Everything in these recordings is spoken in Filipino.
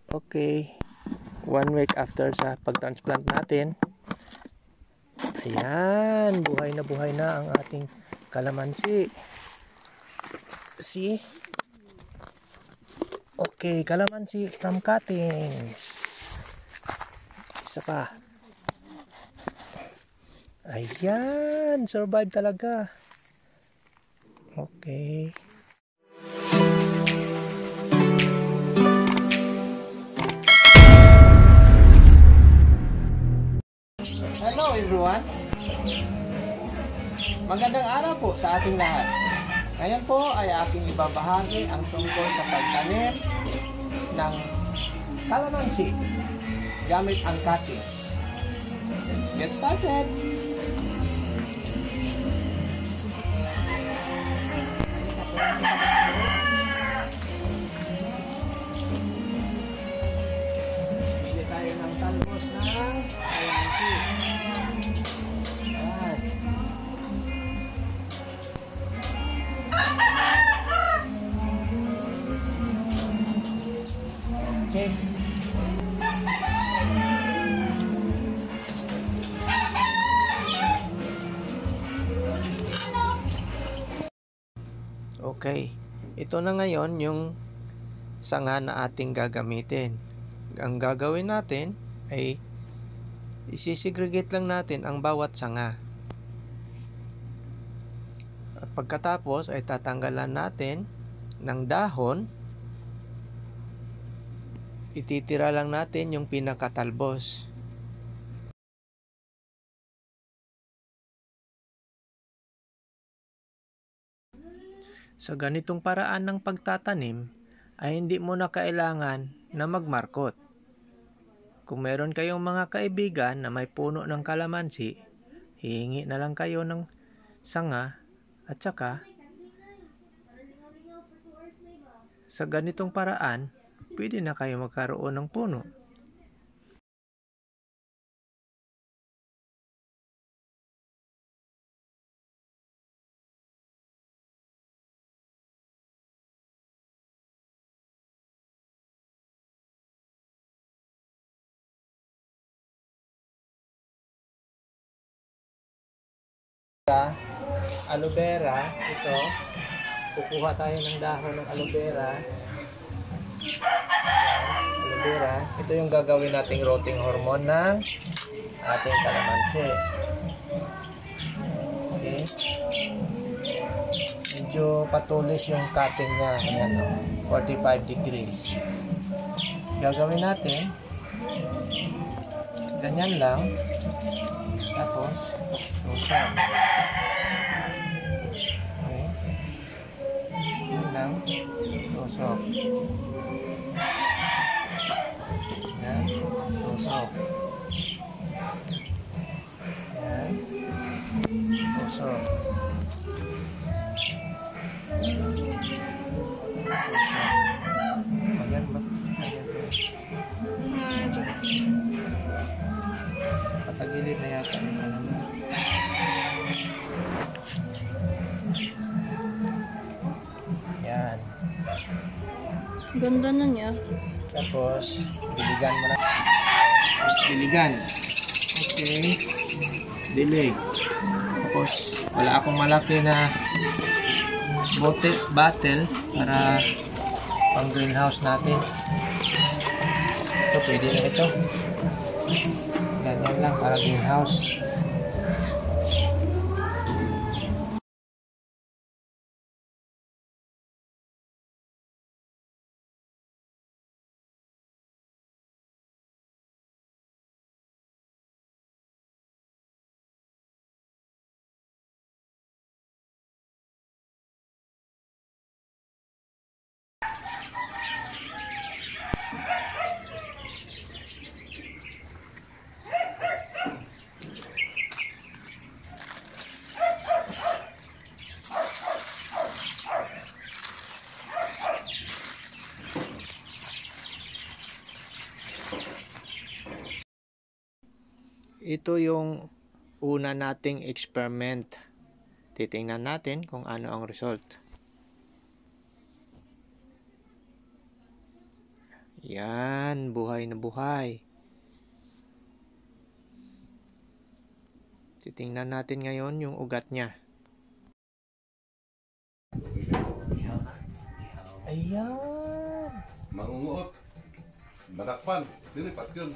Okay, 1 week after sa pag-transplant natin, ayan, buhay na ang ating kalamansi. See? Okay, kalamansi from cuttings. Isa pa. Ayan, survive talaga. Okay. Hello everyone. Magandang araw po sa ating lahat. Ngayon po ay aking ibabahagi ang tungkol sa pagtanim ng kalamansi gamit ang cuttings. Let's get started. Bili tayo ng talbos ng kalamansi. Ayan. Okay. Okay. Ito na ngayon yung sanga na ating gagamitin. Ang gagawin natin ay isisegregate lang natin ang bawat sanga. At pagkatapos ay tatanggalan natin ng dahon. Ititira lang natin yung pinakatalbos. Sa ganitong paraan ng pagtatanim ay hindi mo na kailangan na magmarkot. Kung meron kayong mga kaibigan na may puno ng kalamansi, hihingi na lang kayo ng sanga at saka sa ganitong paraan, pwede na kayo magkaroon ng puno. Aloe vera, ito. Kukuha tayo ng dahon ng aloe vera. Aloe vera. Ito yung gagawin nating rotting hormone ng ating kalamansi. Okay. Medyo patulis yung cutting niya. Ayan, 45 degrees. Gagawin natin ganyan lang. Tapos tusok. Okay. Yan lang. Tusok. Yan. Tusok. Yan. Tusok. Ayan ba? Patagilid na yata yung alam mo. Yan. Ganda na niya. Tapos, diligan mo na. Tapos, diligan. Okay. Dilig. Tapos, wala akong malaki na bottle para pang greenhouse natin. Ito, pwede na ito. Ganyan lang para greenhouse. Ito yung una nating experiment. Titingnan natin kung ano ang result. Yan, buhay na buhay. Titingnan natin ngayon yung ugat niya. Ayan. Mangunguot. Badakpan. Dilipat yun.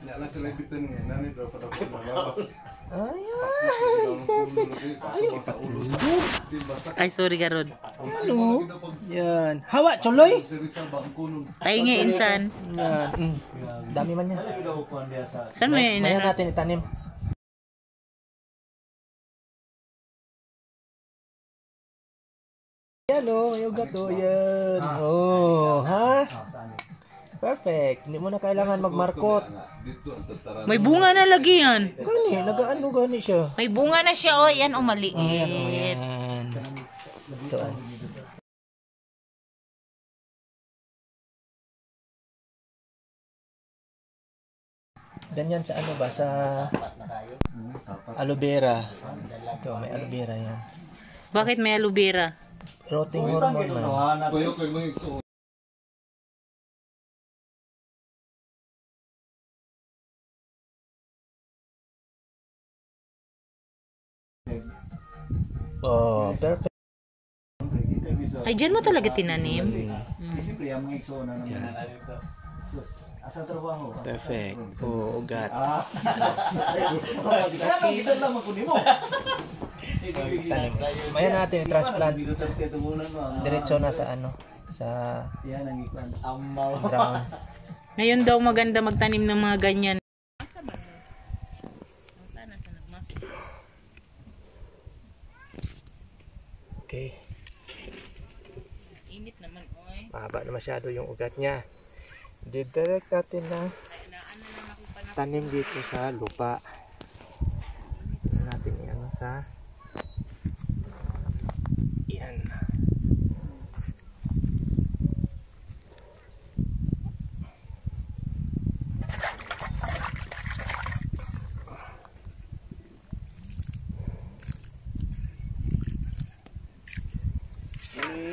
Nya na sila bitin nga. Nani daw pa daw lumabas. Ayan. Ay, sorry Garod. Ano? Yan. Hawa, chuloy. Taingi insan. Yan. Dami man yan. Saan mo yan Maya inana? natin itanim. Yan o, yung gato. Yan. Oh, ha? Perfect. Hindi mo na kailangan magmarkot. May bunga na lagi yan. Gani, nagaano gani siya. May bunga na siya, oh. Yan, oh, maliit. Yan. Ito ah. Ganyan sa ano ba? Sa aloe vera. Ito, may aloe vera yan. Bakit may aloe vera? Rotting hormone man. Kuyo kay mga igsuon. Oh, perfect. Ay, dyan mo talaga tinanim. Siyempre, ang mga igsoon na naman dito. Sus, asa trabaho? Perfect. Oh, ugat. Kita lang makunin mo. Maya natin i-transplant. Diretso na sa ano, sa Yan ang ikwan. ground. Ngayon daw maganda magtanim ng mga ganyan. Okay. Init naman, oy. Mahaba na masyado yung ugat niya. Didirect natin na tanim dito sa lupa. Natin yan sa yan.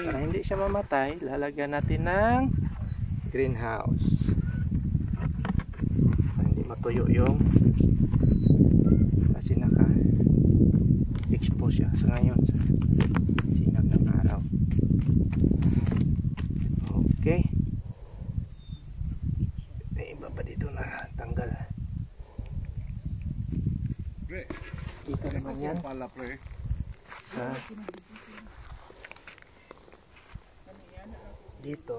Para hindi siya mamatay, lalagyan natin ng greenhouse. Para hindi matuyo yung kasi naka-expose siya sa ngayon sa sinag ng araw. Okay. May iba pa dito na tanggal. Pre, Kita naman yan pala pre. sa dito.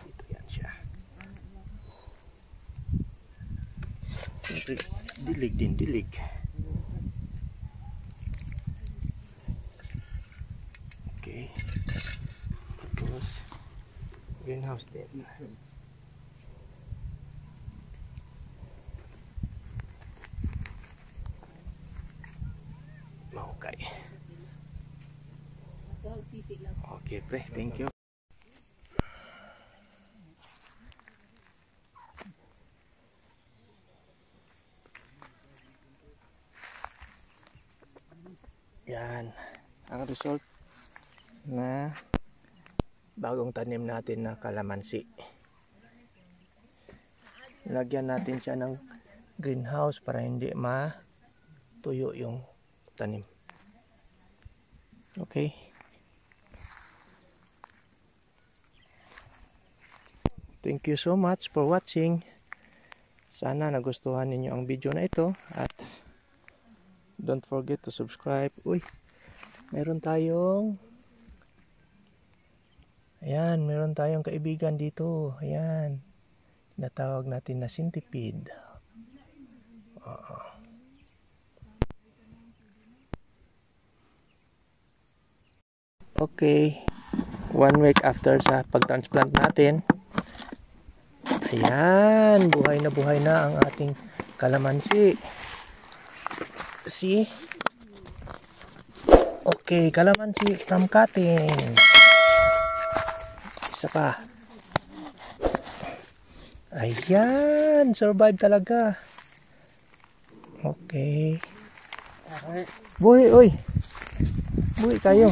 Dito yan siya. Siyempre, dilig din, dilig. Okay. Tapos, greenhouse din. Okay. Okay, pre. Thank you. Yan. Ang result na bagong tanim natin na kalamansi. Lagyan natin siya ng greenhouse para hindi matuyo yung tanim. Okay. Thank you so much for watching. Sana nagustuhan ninyo ang video na ito at don't forget to subscribe. Uy, meron tayong kaibigan dito. Ayan. Tinatawag natin na centipede. Okay. 1 week after sa pag-transplant natin. Ayan, buhay na ang ating kalamansi. See? Okay, kalamansi from cutting. Isa pa. Ayan, survive talaga. Okay. Buhay, oy. Buhay kayo.